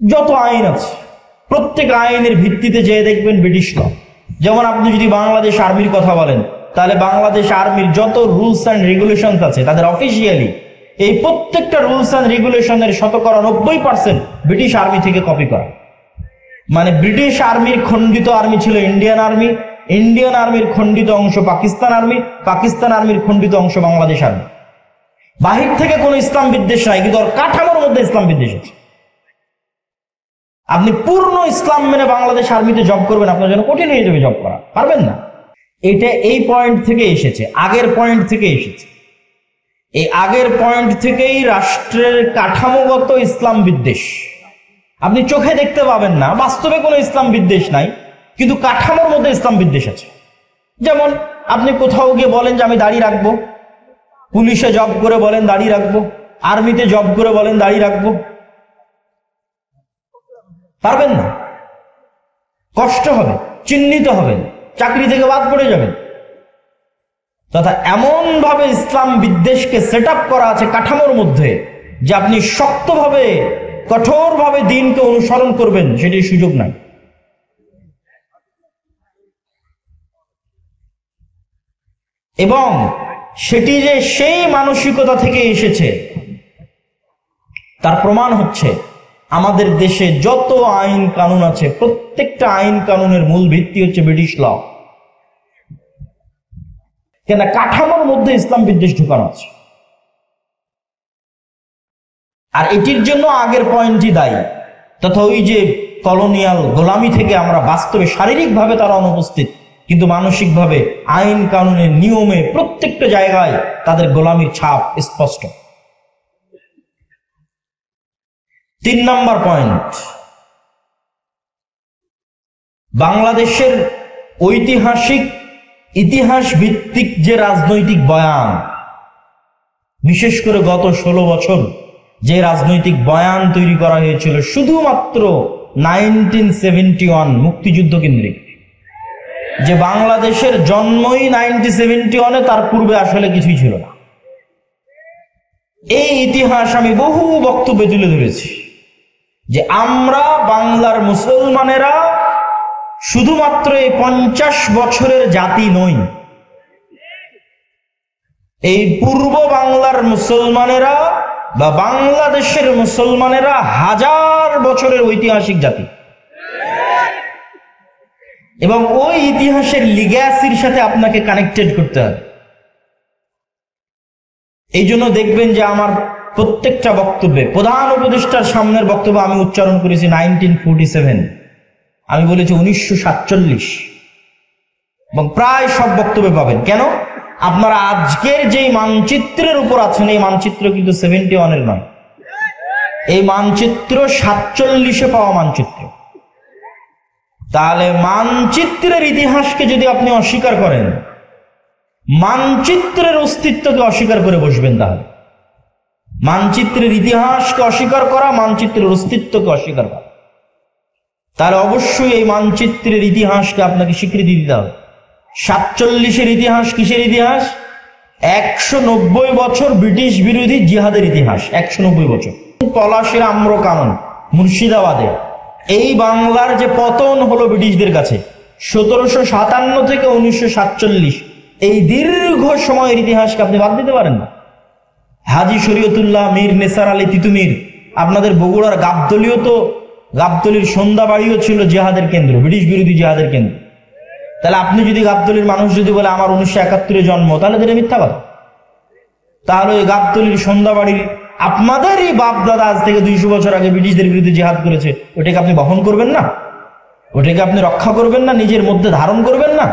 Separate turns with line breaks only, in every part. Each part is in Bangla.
যত আইন আছে প্রত্যেক আইনের ভিত্তিতে যে দেখবেন ব্রিটিশ ল। যেমন আপনি যদি বাংলাদেশ আর্মির কথা বলেন, তাহলে বাংলাদেশ আর্মির যত রুলস অ্যান্ড রেগুলেশনস আছে তাদের অফিসিয়ালি এই প্রত্যেকটা রুলস অ্যান্ড রেগুলেশনের 90% ব্রিটিশ আর্মি থেকে কপি করা। মানে ব্রিটিশ আর্মির খণ্ডিত আর্মি ছিল ইন্ডিয়ান আর্মি, ইন্ডিয়ান আর্মির খণ্ডিত অংশ পাকিস্তান আর্মি, পাকিস্তান আর্মির খণ্ডিত অংশ বাংলাদেশ আর্মি। বাহির থেকে কোনো ইসলাম বিদ্বেষ নাই, কিন্তু ওর কাঠামোর মধ্যে ইসলাম বিদ্বেষ আছে। আপনি পূর্ণ ইসলাম মেনে বাংলাদেশ আর্মিতে জব করবেন, আপনার জন্য কঠিন হয়ে যাবে জব করা, পারবেন না। এটা এই পয়েন্ট থেকে এসেছে, আগের পয়েন্ট থেকে এসেছে। এই আগের পয়েন্ট থেকেই রাষ্ট্রের কাঠামোগত ইসলাম বিদ্বেষ। আপনি চোখে দেখতে পাবেন না, বাস্তবে কোনো ইসলাম বিদ্বেষ নাই, কিন্তু কাঠামোর মধ্যে ইসলাম বিদ্বেষ আছে। যেমন আপনি কোথাও গিয়ে বলেন যে আমি দাড়ি রাখবো, পুলিশে জব করে বলেন দাড়ি রাখবো, আর্মিতে জব করে বলেন দাড়ি রাখবো, পারবেন না, কষ্ট হবে, চিহ্নিত হবেন, চাকরি থেকে বাদ পড়ে যাবেন। তথা এমন ভাবে ইসলাম বিদ্বেষকে সেট আপ করা আছে কাঠামোর মধ্যে যে আপনি শক্তভাবে কঠোরভাবে দিনকে অনুসরণ করবেন সেটির সুযোগ নাই। এবং সেটি যে সেই মানসিকতা থেকে এসেছে তার প্রমাণ হচ্ছে আমাদের দেশে যত আইন কানুন আছে প্রত্যেকটা আইন কানুনের মূল ভিত্তি হচ্ছে ব্রিটিশ ল। কেন? কাঠামোর মধ্যে ইসলাম বিদ্বেষ ঢুকানো আছে। আর এটির জন্য আগের পয়েন্টই দায়ী। তথা ওই যে কলোনিয়াল গোলামি থেকে আমরা বাস্তবে শারীরিকভাবে তারা অনুপস্থিত, কিন্তু মানসিকভাবে আইন কানুনের নিয়মে প্রত্যেকটা জায়গায় তাদের গোলামির ছাপ স্পষ্ট। 3 নম্বর পয়েন্ট, বাংলাদেশের ঐতিহাসিক ইতিহাস ভিত্তিক যে রাজনৈতিক বয়ান, বিশেষ করে গত 16 বছর যে রাজনৈতিক বয়ান তৈরি করা হয়েছিল শুধুমাত্র 1971 মুক্তিযুদ্ধ কেন্দ্রিক, যে বাংলাদেশের জন্মই 1971-এ, তার পূর্বে আসলে কিছুই ছিল না। এই ইতিহাস আমি বহু বক্তব্যে তুলে ধরেছি যে আমরা বাংলার মুসলমানেরা শুধুমাত্র এই 50 বছরের জাতি নই। এই পূর্ব বাংলার মুসলমানেরা বা বাংলাদেশের মুসলমানেরা 1000 বছরের ঐতিহাসিক জাতি, এবং ওই ইতিহাসের লিগ্যাসির সাথে আপনাকে কানেক্টেড করতে হবে। এই জন্য দেখবেন যে আমার প্রত্যেকটা বক্তব্যে প্রধান উপদেষ্টার সামনের বক্তব্য আমি উচ্চারণ করেছি 1947, আমি বলেছি 1947, এবং প্রায় সব বক্তব্যে পাবেন। কেন? আপনারা আজকের যেই মানচিত্রের উপর আছেন এই মানচিত্র কিন্তু 71-এর নয়, এই মানচিত্র 47-এ পাওয়া মানচিত্র। তাহলে মানচিত্রের ইতিহাসকে যদি আপনি অস্বীকার করেন, মানচিত্রের অস্তিত্বকে অস্বীকার করে বসবেন, তাহলে মানচিত্রের ইতিহাসকে অস্বীকার করা, মানচিত্রের অস্তিত্বকে অস্বীকার করা, তাহলে অবশ্যই এই মানচিত্রের ইতিহাসকে আপনাকে স্বীকৃতি দিতে হবে। 47-এর ইতিহাস কিসের ইতিহাস? 190 বছর ব্রিটিশ বিরোধী জিহাদের ইতিহাস। 190 বছর। পলাশের আম্রকানন মুর্শিদাবাদে এই বাংলার যে পতন হলো ব্রিটিশদের কাছে 1757 থেকে 1947, এই দীর্ঘ সময়ের ইতিহাসকে আপনি বাদ দিতে পারেন না। হাজী শরীয়তুল্লাহ মীর নেসার আলী তিতুমির, আপনাদের বগুড়ার গাবতলীও তো, গাবতলীর সন্ধ্যাবাড়িও ছিল জিহাদের কেন্দ্র, ব্রিটিশ বিরোধী জিহাদের কেন্দ্র। তাহলে আপনি যদি গাবতলীর মানুষ যদি বলে আমার 1971-এ জন্ম, তাহলে এটা মিথ্যা কথা। তাহলে ওই গাবতলীর সন্ধ্যাবাড়ির আপনাদেরই বাপ দাদা আজ থেকে 200 বছর আগে ব্রিটিশদের বিরুদ্ধে জিহাদ করেছে, ওটাকে আপনি বহন করবেন না? ওটাকে আপনি রক্ষা করবেন না? নিজের মধ্যে ধারণ করবেন না?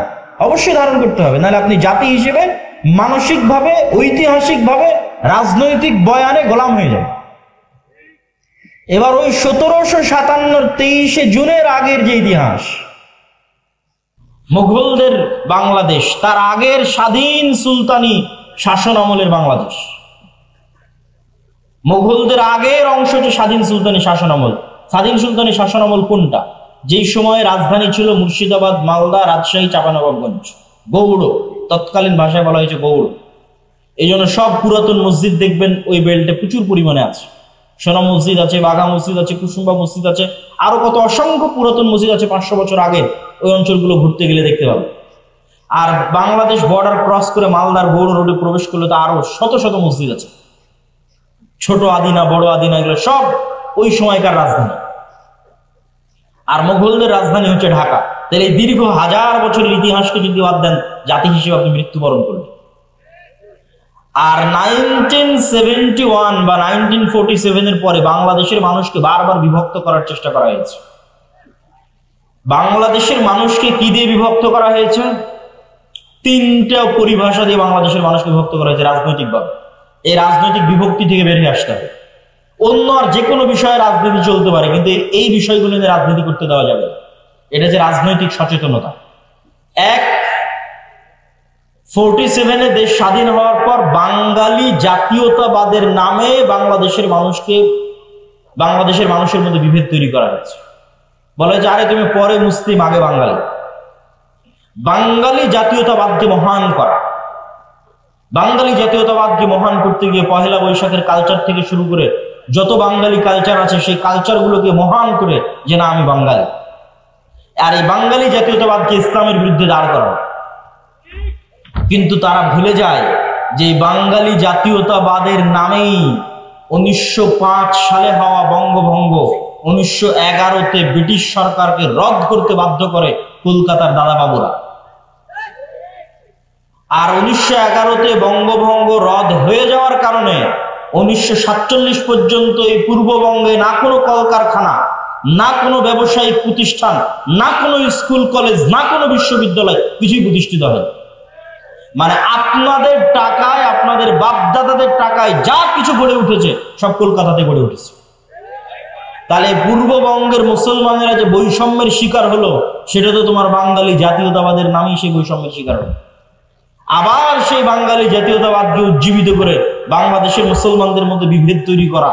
অবশ্যই ধারণ করতে হবে, নাহলে আপনি জাতি হিসেবে মানসিকভাবে ঐতিহাসিকভাবে রাজনৈতিক বয়ানে গোলাম হয়ে যাবে। এবার ওই 1757 23শে জুনের আগের যে ইতিহাস, মুঘলদের বাংলাদেশ, তার আগের স্বাধীন সুলতানি শাসন আমলের বাংলাদেশ, মুঘলদের আগের অংশ যে স্বাধীন সুলতানি শাসন আমল। স্বাধীন সুলতানি শাসন আমল কোনটা? যেই সময় রাজধানী ছিল মুর্শিদাবাদ, মালদা, রাজশাহী, চাঁপানবাবগঞ্জ, গৌড়, তৎকালীন ভাষায় বলা হয়েছে গৌড়। এই জন্য সব পুরাতন মসজিদ দেখবেন ওই বেল্টে প্রচুর পরিমাণে আছে। সোনা মসজিদ আছে, বাঘা মসজিদ আছে, কুসুম্বা মসজিদ আছে, আরো কত অসংখ্য পুরাতন মসজিদ আছে 500 বছর আগের। ওই অঞ্চলগুলো ঘুরতে গেলে দেখতে পাবে। আর বাংলাদেশ বর্ডার ক্রস করে মালদার গৌড় রোডে প্রবেশ করলে তো আরো শত শত মসজিদ আছে, ছোট আদিনা, বড় আদিনা, এগুলো সব ওই সময়কার রাজধানী। আর মুঘলদের রাজধানী হচ্ছে ঢাকা। তাহলে এই দীর্ঘ 1000 বছরের ইতিহাসকে যদি বাদ দেন, জাতি হিসেবে আপনি মৃত্যুবরণ করলেন। আর 1971 বা 1947 এর পরে বাংলাদেশের মানুষকে বারবার বিভক্ত করার চেষ্টা করা হয়েছে। বাংলাদেশের মানুষকে কি দিয়ে বিভক্ত করা হয়েছে? 3টা পরিভাষা দিয়ে বাংলাদেশের মানুষকে বিভক্ত করা হয়েছে রাজনৈতিকভাবে। এই রাজনৈতিক বিভক্তি থেকে বেরিয়ে আসতে হবে। অন্য আর যে কোনো বিষয়ে রাজনীতি চলতে পারে, কিন্তু এই বিষয়গুলো নিয়ে রাজনীতি করতে দেওয়া যাবে না। এটা যে রাজনৈতিক সচেতনতা। 47-এ দেশ স্বাধীন হওয়ার পর বাঙালি জাতীয়তাবাদের নামে বাংলাদেশের মানুষের মধ্যে বিভেদ তৈরি করা হয়েছে। বলে যে আরে তুমি পরে মুসলিম, আগে বাঙালি। বাঙালি জাতীয়তাবাদকে মহান করা, বাঙালি জাতীয়তাবাদকে মহান করতে গিয়ে পহেলা বৈশাখের কালচার থেকে শুরু করে যত বাঙালি কালচার আছে সেই কালচারগুলোকে মহান করে যে না আমি বাঙালি। আর এই বাঙালি জাতীয়তাবাদকে ইসলামের বিরুদ্ধে দাঁড় করা। কিন্তু তারা ভুলে যায় যে বাঙালি জাতীয়তাবাদের নামেই 1905 সালে হওয়া বঙ্গভঙ্গ 1911-তে ব্রিটিশ সরকারকে রদ করতে বাধ্য করে কলকাতার দাদাবাবুরা। আর 1911-তে বঙ্গভঙ্গ রদ হয়ে যাওয়ার কারণে 1947 পর্যন্ত এই পূর্ববঙ্গে না কোনো কলকারখানা, না কোনো ব্যবসায়িক প্রতিষ্ঠান, না কোনো স্কুল কলেজ, না কোনো বিশ্ববিদ্যালয় কিছুই প্রতিষ্ঠিত হয়। মানে আপনাদের টাকায়, আপনাদের বাপদাদাদের টাকায় যা কিছু গড়ে উঠেছে সব কলকাতাতে গড়ে উঠেছে। তাহলে পূর্ববঙ্গের মুসলমানেরা যে বৈষম্যের শিকার হলো, সেটা তো তোমার বাঙালি জাতীয়তাবাদের নামেই সেই বৈষম্যের শিকার হলো। আবার সেই বাঙালি জাতীয়তাবাদকে উজ্জীবিত করে বাংলাদেশের মুসলমানদের মধ্যে বিভেদ তৈরি করা,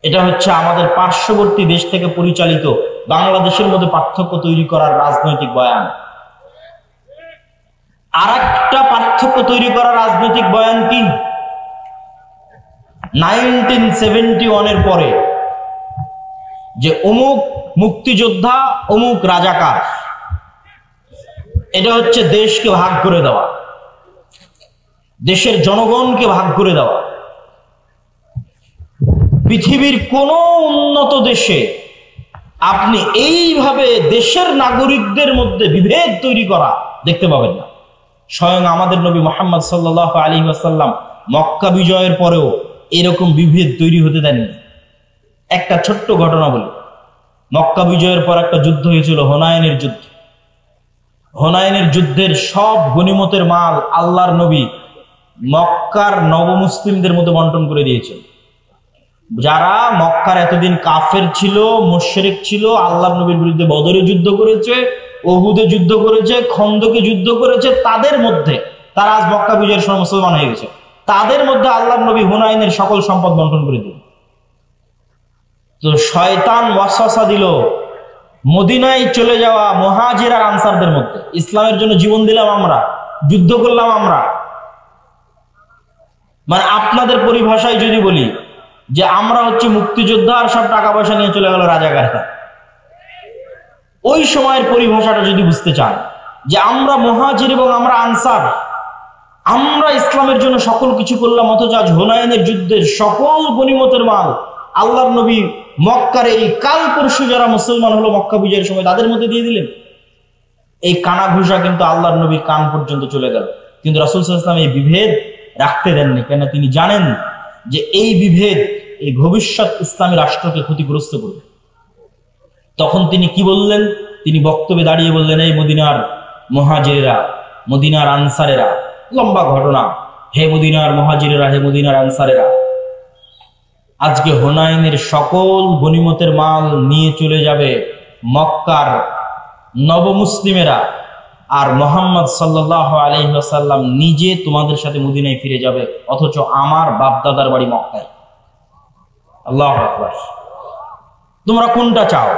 এটা হচ্ছে আমাদের পার্শ্ববর্তী দেশ থেকে পরিচালিত বাংলাদেশের মধ্যে পার্থক্য তৈরি করার রাজনৈতিক বয়ান। আর একটা পার্থক্য তৈরি করার রাজনৈতিক বয়ান কি? 1971-এর পরে যে অমুক মুক্তিযোদ্ধা, অমুক রাজাকার, এটা হচ্ছে দেশকে ভাগ করে দেওয়া, দেশের জনগণকে ভাগ করে দেওয়া। পৃথিবীর কোন উন্নত দেশে আপনি এইভাবে দেশের নাগরিকদের মধ্যে বিভেদ তৈরি করা দেখতে পাবেন না। স্বয়ং আমাদের নবী মুহাম্মদ সাল্লাল্লাহু আলাইহি ওয়াসাল্লাম মক্কা বিজয়ের পরেও এরকম বিভেদ তৈরি হতে দেননি। একটা ছোট্ট ঘটনা বলি। মক্কা বিজয়ের পর একটা যুদ্ধ হয়েছিল, হুনাইনের যুদ্ধ। হুনাইনের যুদ্ধের সব গনিমতের মাল আল্লাহর নবী মক্কার নবমুসলিমদের মধ্যে বন্টন করে দিয়েছেন। যারা মক্কার এতদিন কাফের ছিল, মুশরিক ছিল, আল্লাহর নবীর বিরুদ্ধে বদরে যুদ্ধ করেছে, উহুদে যুদ্ধ করেছে, খন্দকে যুদ্ধ করেছে, তাদের মধ্যে, তারা আজ মক্কা বিজয়ের সময় মুসলমান হয়ে গেছে, তাদের মধ্যে আল্লাহর নবী হুনাইনের সকল সম্পদ বন্টন করে দিল। তো শয়তান ওয়াসওয়াসা দিল মদিনায় চলে যাওয়া মুহাজির আর আনসারদের মধ্যে। ইসলামের জন্য জীবন দিলাম আমরা, যুদ্ধ করলাম আমরা। মানে আপনাদের পরিভাষায় যদি বলি যে আমরা হচ্ছে মুক্তিযোদ্ধা আর সব টাকা পয়সা নিয়ে চলে গেল রাজাকাররা, ওই সময়ের পরিভাষাটা যদি বুঝতে চান যে আমরা মুহাজির এবং আমরা আনসার, আমরা ইসলামের জন্য সকল কিছু করলাম, অথচ আজ হুনাইনের যুদ্ধের সকল গনিমতের মাল আল্লাহর নবী মক্কার এই কাল পরশু যারা মুসলমান হলো মক্কা বিজয়ের সময় তাদের মধ্যে দিয়ে দিলেন। এই কানা ঘুষা কিন্তু আল্লাহর নবীর কান পর্যন্ত চলে গেল। কিন্তু রাসূল সাল্লাল্লাহু আলাইহি ওয়াসাল্লাম এই বিভেদ রাখতে দেননি, কেন? তিনি জানেন যে এই বিভেদ এই ভবিষ্যৎ ইসলামী রাষ্ট্রকে ক্ষতিগ্রস্ত করবে। তখন তিনি কি বললেন? তিনি বক্তব্যে দাঁড়িয়ে বললেন, এই মদিনার মুহাজিরেরা, মদিনার আনসারেরা, লম্বা ঘটনা, হে মদিনার মুহাজিরেরা, হে মদিনার আনসারেরা, আজকে হুনাইনের সকল গনিমতের মাল নিয়ে চলে যাবে মক্কার নবমুসলিমেরা, আর মুহাম্মদ সাল্লাল্লাহু আলাইহি ওয়াসাল্লাম নিজে তোমাদের সাথে মদিনায় ফিরে যাবে, অথচ আমার বাপ দাদার বাড়ি মক্কায়। আল্লাহু আকবার। তোমরা কোনটা চাও?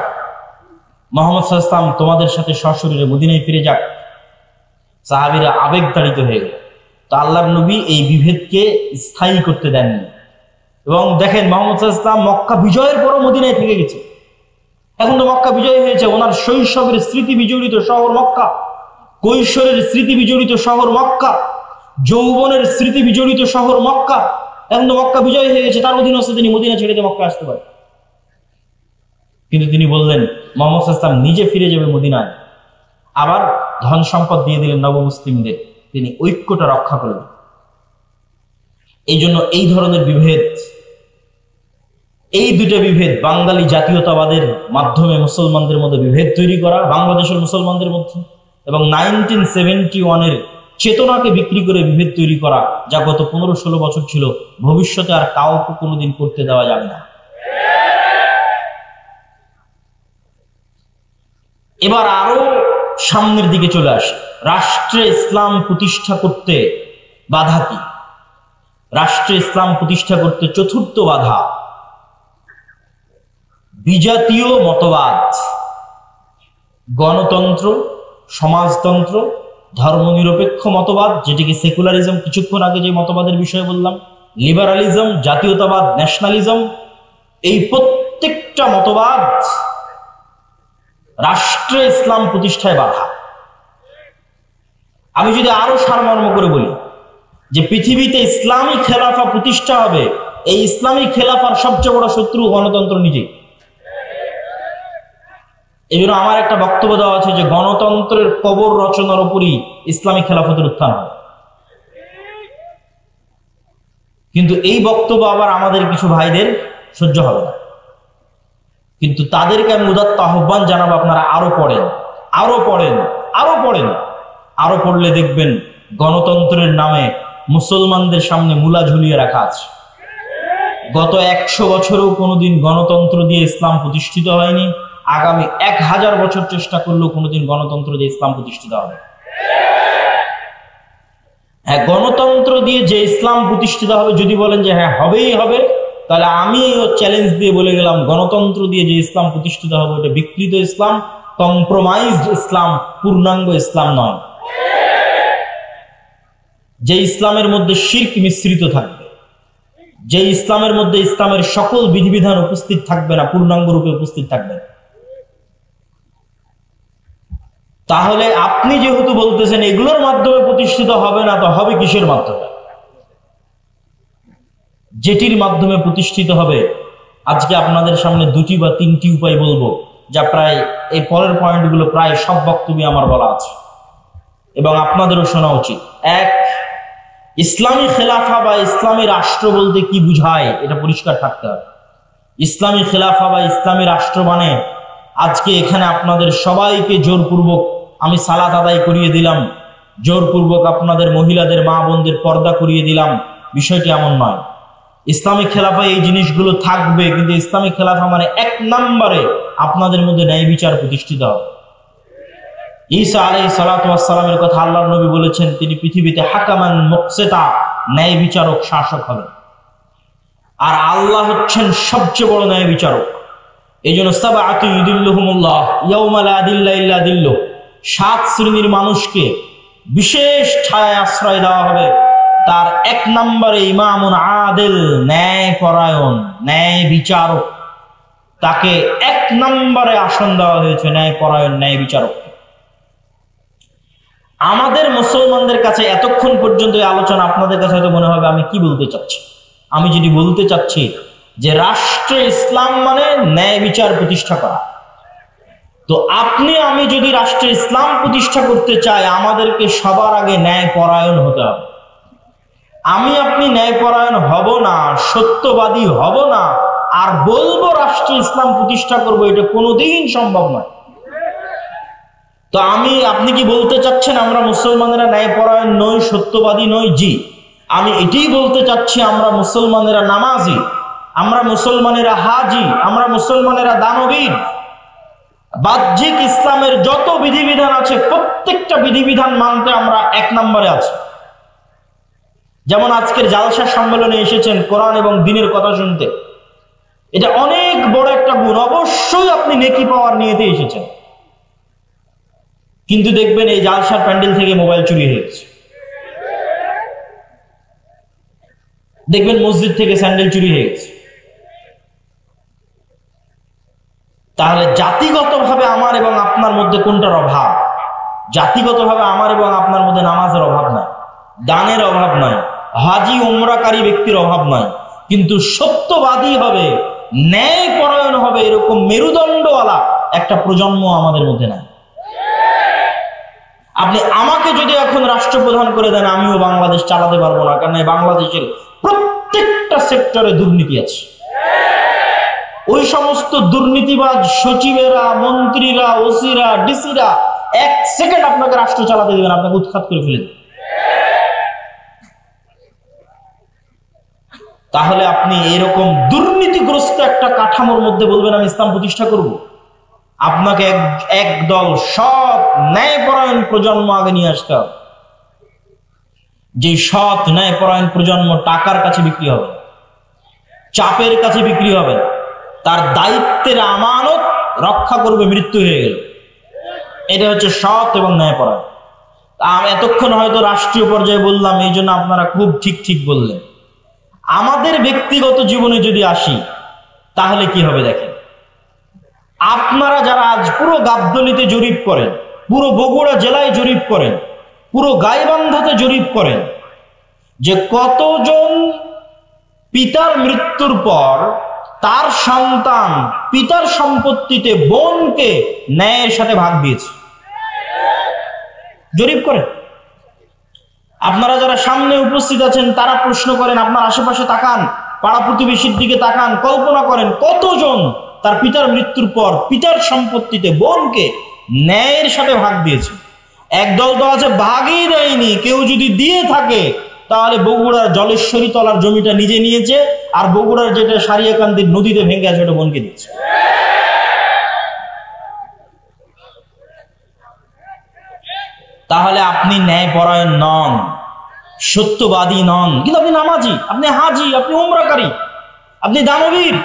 মুহাম্মদ সাল্লাল্লাহু আলাইহি ওয়াসাল্লাম তোমাদের সাথে সশরীরে মদিনায় ফিরে যাক? সাহাবীরা আবেগতাড়িত হয়ে গেল। তো আল্লাহর নবী এই বিভেদকে স্থায়ী করতে দেননি। এবং দেখেন মুহাম্মদ সাল্লাল্লাহু আলাইহি ওয়াসাল্লাম মক্কা বিজয়ের পরও মদিনায় থেকে গেছে। এখন তো মক্কা বিজয় হয়েছে, ওনার শৈশবের স্মৃতি বিজড়িত শহর মক্কা, কৈশোরের স্মৃতি বিজড়িত শহর মক্কা, যৌবনের স্মৃতি বিজড়িত শহর মক্কা। এখন তো মক্কা বিজয় হয়ে গেছে, তার অধীনস্থ তিনি মদিনা ছেড়ে দিয়ে মক্কা আসতে পারেন। কিন্তু তিনি বললেন মুহাম্মদ সাল্লাল্লাহু আলাইহি ওয়াসাল্লাম নিজে ফিরে যাবে মদিনায়, আবার ধন সম্পদ দিয়ে দিলেন নব মুসলিমদের, তিনি ঐক্যটা রক্ষা করলেন। এই জন্য এই ধরনের বিভেদ, এই দুটো বিভেদ, বাঙালি জাতীয়তাবাদের মাধ্যমে মুসলমানদের মধ্যে বিভেদ তৈরি করা, বাংলাদেশের মুসলমানদের মধ্যে, এবং 1971-এর চেতনাকে বিক্রি করে বিভেদ তৈরি করা, যা গত 15-16 বছর ছিল, ভবিষ্যতে আর কাউকে কোনোদিন করতে দেওয়া যাবে না। এবার আরো সামনের দিকে চলে আসে, রাষ্ট্রে ইসলাম প্রতিষ্ঠা করতে বাধা কি? রাষ্ট্রে ইসলাম প্রতিষ্ঠা করতে চতুর্থ বাধা বিজাতীয় মতবাদ, গণতন্ত্র, সমাজতন্ত্র, ধর্মনিরপেক্ষ মতবাদ, যেটিকে সেকুলারিজম, কিছুক্ষণ আগে যে মতবাদের বিষয়ে বললাম, লিবারালিজম, জাতীয়তাবাদ, ন্যাশনালিজম, এই প্রত্যেকটা মতবাদ রাষ্ট্রে ইসলাম প্রতিষ্ঠায় বাধা। আমি যদি আরো সারমর্ম করে বলি যে পৃথিবীতে ইসলামী খেলাফা প্রতিষ্ঠা হবে, এই ইসলামী খেলাফার সবচেয়ে বড় শত্রু গণতন্ত্র নিজেই। এই জন্য আমার একটা বক্তব্য দেওয়া আছে যে গণতন্ত্রের কবর রচনার উপরই ইসলামী খেলাফতের উত্থান হয়। কিন্তু এই বক্তব্য আবার আমাদের কিছু ভাইদের সহ্য হবে না, কিন্তু তাদেরকে আমি উদাত্ত আহ্বান জানাবো, আপনারা আরো পড়েন, আরো পড়েন, আরো পড়েন। আরো পড়লে দেখবেন গণতন্ত্রের নামে মুসলমানদের সামনে মূলা ঝুলিয়ে রাখা আছে। গত 100 বছরেও কোনোদিন গণতন্ত্র দিয়ে ইসলাম প্রতিষ্ঠিত হয়নি, আগামী 1000 বছর চেষ্টা করলেও কোনোদিন গণতন্ত্র দিয়ে ইসলাম প্রতিষ্ঠিত হবে। হ্যাঁ, গণতন্ত্র দিয়ে যে ইসলাম প্রতিষ্ঠিত হবে, যদি বলেন যে হ্যাঁ হবেই হবে, তাহলে আমি চ্যালেঞ্জ দিয়ে বলে গেলাম, গণতন্ত্র দিয়ে যে ইসলাম প্রতিষ্ঠিত হবে এটা বিকৃত ইসলাম, কম্প্রোমাইজড ইসলাম, পূর্ণাঙ্গ ইসলাম নয়। যে ইসলামের মধ্যে শিরক মিশ্রিত থাকবে, যে ইসলামের মধ্যে ইসলামের সকল বিধিবিধান উপস্থিত থাকবে না, পূর্ণাঙ্গ রূপে উপস্থিত থাকবে। তাহলে আপনি যেহেতু বলতেছেন এগুলোর মাধ্যমে প্রতিষ্ঠিত হবে না, তো হবে কিসের মাধ্যমে? যেটির মাধ্যমে প্রতিষ্ঠিত হবে, আজকে আপনাদের সামনে 2টি বা 3টি উপায় বলবো, যা প্রায় এই পরের পয়েন্টগুলো প্রায় সব বক্তব্যে আমার বলা আছে এবং আপনাদেরও শোনা উচিত। 1, ইসলামী খেলাফা বা ইসলামী রাষ্ট্র বলতে কি বুঝায় এটা পরিষ্কার থাকতে হবে। ইসলামী খেলাফা বা ইসলামী রাষ্ট্র মানে আজকে এখানে আপনাদের সবাইকে জোরপূর্বক আমি সালাত আদায় করিয়ে দিলাম, জোরপূর্বক আপনাদের মহিলাদের, মা বোনদের পর্দা করিয়ে দিলাম, বিষয়টি এমন নয়। ইসলামিক খেলাফা এই জিনিসগুলো থাকবে, কিন্তু ইসলামিক খেলাফা মানে 1 নম্বরে আপনাদের মধ্যে ন্যায় বিচার প্রতিষ্ঠিত হবে। ঈসা আলাইহিস সালাতু ওয়াস সালামের কথা আল্লাহর নবী বলেছেন, তিনি পৃথিবীতে হাকামান মুকসিতা, ন্যায় বিচারক, শাসক হবেন। আর আল্লাহ হচ্ছেন সবচেয়ে বড় ন্যায় বিচারক। এই জন্য সাবআতু ইউদিল্লুহুমুল্লাহ ইয়াউমা লা দিল্লা ইল্লা দিল্লুহ, 7 শ্রেণীর মানুষকে বিশেষ ছায়ায় আশ্রয় দেওয়া হবে। তার 1 নম্বরে ইমামুন আদিল, ন্যায় পরায়ণ, ন্যায় বিচারক। তাকে 1 নম্বরে আসন দেওয়া হয়েছে, ন্যায় পরায়ণ, ন্যায় বিচারক। আমাদের মুসলমানদের কাছে এতক্ষণ পর্যন্ত এই আলোচনা আপনাদের কাছে হয়তো মনে হবে আমি কি বলতে চাচ্ছি। আমি যদি বলতে চাচ্ছি যে রাষ্ট্রে ইসলাম মানে ন্যায় বিচার প্রতিষ্ঠা করা, তো আপনি আমি যদি রাষ্ট্রে ইসলাম প্রতিষ্ঠা করতে চাই, আমাদেরকে সবার আগে ন্যায় পরায়ণ হতে হবে। আমি আপনি ন্যায় পরায়ণ হব না, সত্যবাদী হব না, আর বলবো রাষ্ট্রে ইসলাম প্রতিষ্ঠা করব, এটা কোনোদিন সম্ভব নয়। তো আপনি কি বলতে চাচ্ছেন আমরা মুসলমানেরা ন্যায়পরায়ণ নই, সত্যবাদী নই? জি, আমি এটাই বলতে চাচ্ছি আমরা মুসলমানেরা নামাজি, আমরা মুসলমানেরা হাজি, আমরা মুসলমানেরা দানবীর। বাহ্যিক ইসলামের যত বিধিবিধান আছে প্রত্যেকটা বিধিবিধান মানতে আমরা 1 নম্বরে আছি। যেমন আজকের জালসা সম্মেলনে এসেছেন কোরআন এবং দ্বীনের কথা শুনতে, এটা অনেক বড় একটা গুণ। অবশ্যই আপনি নেকি পাওয়ার নিয়েতে এসেছেন, কিন্তু দেখবেন এই জালসার প্যান্ডেল থেকে মোবাইল চুরি হয়ে গেছে। দেখবেন মসজিদ থেকে স্যান্ডেল চুরি হয়ে গেছে। তাহলে জাতিগতভাবে আমার এবং আপনার মধ্যে কোনটার অভাব? জাতিগতভাবে আমার এবং আপনার মধ্যে নামাজের অভাব নাই, দানের অভাব নাই, হাজি উমরাকারী ব্যক্তির অভাব নাই, কিন্তু সত্যবাদী হবে, ন্যায় পরায়ণ হবে, এরকম মেরুদণ্ডওয়ালা একটা প্রজন্ম আমাদের মধ্যে নাই। আপনি আমাকে যদি এখন রাষ্ট্রপ্রধান করে দেন, আমিও বাংলাদেশ চালাতে পারবো না, কারণ বাংলাদেশের প্রত্যেকটা সেক্টরে দুর্নীতি আছে। ওই সমস্ত দুর্নীতিবাজ সচিবেরা, মন্ত্রীরা, ওসিরা, ডিসিরা এক সেকেন্ড আপনাকে রাষ্ট্র চালাতে দিবেন, আপনাকে উৎখাত করে ফেলে দেবেন। তাহলে আপনি এরকম দুর্নীতিগ্রস্ত একটা কাঠামোর মধ্যে বলবেন আমি ইসলাম প্রতিষ্ঠা করব? আপনাকে একদল সৎ ন্যায়পরায়ণ প্রজন্ম আগে নিয়ে আসতে হবে। যে সৎ ন্যায়পরায়ণ প্রজন্ম টাকার কাছে বিক্রি হবে, চাপের কাছে বিক্রি হবে, তার দায়িত্বের আমানত রক্ষা করবে মৃত্যু হয়ে গেল। এটা হচ্ছে সৎ এবং ন্যায়পরায়ণ। আমি এতক্ষণ হয়তো রাষ্ট্রীয় পর্যায়ে বললাম, এই জন্য আপনারা খুব ঠিক ঠিক বললেন। আমাদের ব্যক্তিগত জীবনে যদি আসি, তাহলে কি হবে দেখেন। আপনারা যারা আজ পুরো গাবতলীতে জরিপ করেন, পুরো বগুড়া জেলায় জরিপ করেন, পুরো গাইবান্ধাতে জরিপ করেন, যে কতজন পিতার মৃত্যুর পর তার সন্তান পিতার সম্পত্তিতে বোনকে ন্যায়ের সাথে ভাগ দিয়েছে, জরিপ করেন। আপনারা যারা সামনে উপস্থিত আছেন তারা প্রশ্ন করেন, আপনার আশেপাশে তাকান, পাড়া প্রতিবেশীর দিকে তাকান, কল্পনা করেন কতজন তার পিতার মৃত্যুর পর পিতার সম্পত্তিতে বোনকে ন্যায়ের সাথে ভাগ দিয়েছে। একদল তো আছে ভাগই দেয়নি, কেউ যদি দিয়ে থাকে তাহলে বগুড়ার জলেশ্বরী তলার জমিটা নিজে নিয়েছে, আর বগুড়ার যেটা সারিয়াকান্দির নদীতে ভেঙে আছে ওটা বোনকে দিচ্ছে। তাহলে আপনি ন্যায়পরায়ণ নন, সত্যবাদী নন, কিন্তু আপনি নামাজি, আপনি হাজি, আপনি উমরাকারী, আপনি দানবীর।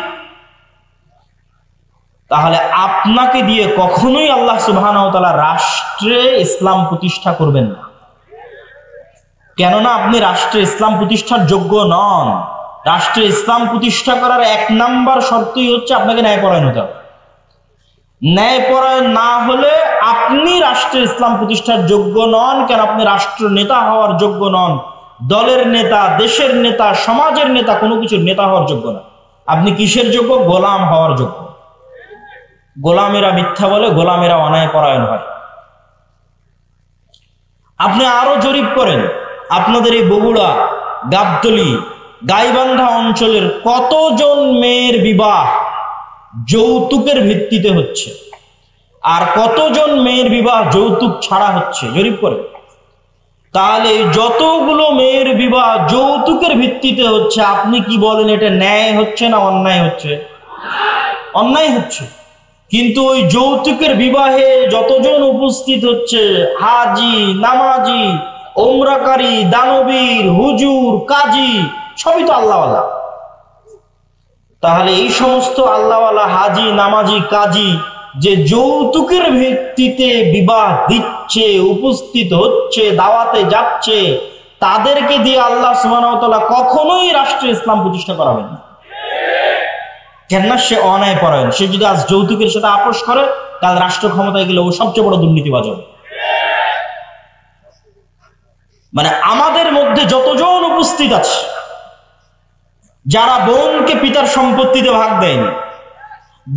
তাহলে আপনাকে দিয়ে কখনোই আল্লাহ সুবহানাহু ওয়া তাআলা রাষ্ট্রে ইসলাম প্রতিষ্ঠা করবেন না। কেননা আপনি রাষ্ট্রে ইসলাম প্রতিষ্ঠার যোগ্য নন। রাষ্ট্রে ইসলাম প্রতিষ্ঠা করার এক নাম্বার শর্তই হচ্ছে আপনাকে ন্যায়পরায়ণ হতে হবে। ন্যায়পরায়ণ না হলে আপনি রাষ্ট্রে ইসলাম প্রতিষ্ঠার যোগ্য নন। কেন? আপনি রাষ্ট্র নেতা হওয়ার যোগ্য নন, দলের নেতা, দেশের নেতা, সমাজের নেতা, কোনো কিছুর নেতা হওয়ার যোগ্য না। আপনি কিসের যোগ্য? গোলাম হওয়ার যোগ্য। গোলামেরা মিথ্যা বলে, গোলামেরা অন্যায়পরায়ণ হয়। আপনি আরো জরিপ করেন, আপনাদের এই বগুড়া, গাবতলী, গাইবান্ধা অঞ্চলের কতজন মেয়ের বিবাহ যৌতুকের ভিত্তিতে হচ্ছে, আর কতজন মেয়ের বিবাহ যৌতুক ছাড়া হচ্ছে, জরিপ করেন। তাহলে যতগুলো মেয়ের বিবাহ যৌতুকের ভিত্তিতে হচ্ছে, আপনি কি বলেন এটা ন্যায় হচ্ছে না অন্যায় হচ্ছে? অন্যায় হচ্ছে। কিন্তু ওই যৌতুকের বিবাহে যতজন উপস্থিত হচ্ছে, হাজি, নামাজি, ওমরাকারী, দানবীর, হুজুর, কাজী, সবই তো আল্লাহওয়ালা। তাহলে এই সমস্ত আল্লাহওয়ালা হাজি, নামাজি, কাজী যে যৌতুকের ভিত্তিতে বিবাহ দিচ্ছে, উপস্থিত হচ্ছে, দাওয়াতে যাচ্ছে, তাদেরকে দিয়ে আল্লাহ সুবহানাহু ওয়া তাআলা কখনোই রাষ্ট্রে ইসলাম প্রতিষ্ঠা করাবেন না। কেননা সে অন্যায়পরায়ণ। সে যদি আজ যৌতুকের সাথে আপোষ করে, কাল রাষ্ট্র ক্ষমতায় গেলে ও সবচেয়ে বড় দুর্নীতিবাজ হবে। মানে আমাদের মধ্যে যতজন উপস্থিত আছে, যারা বোনকে পিতার সম্পত্তিতে ভাগ দেয়নি,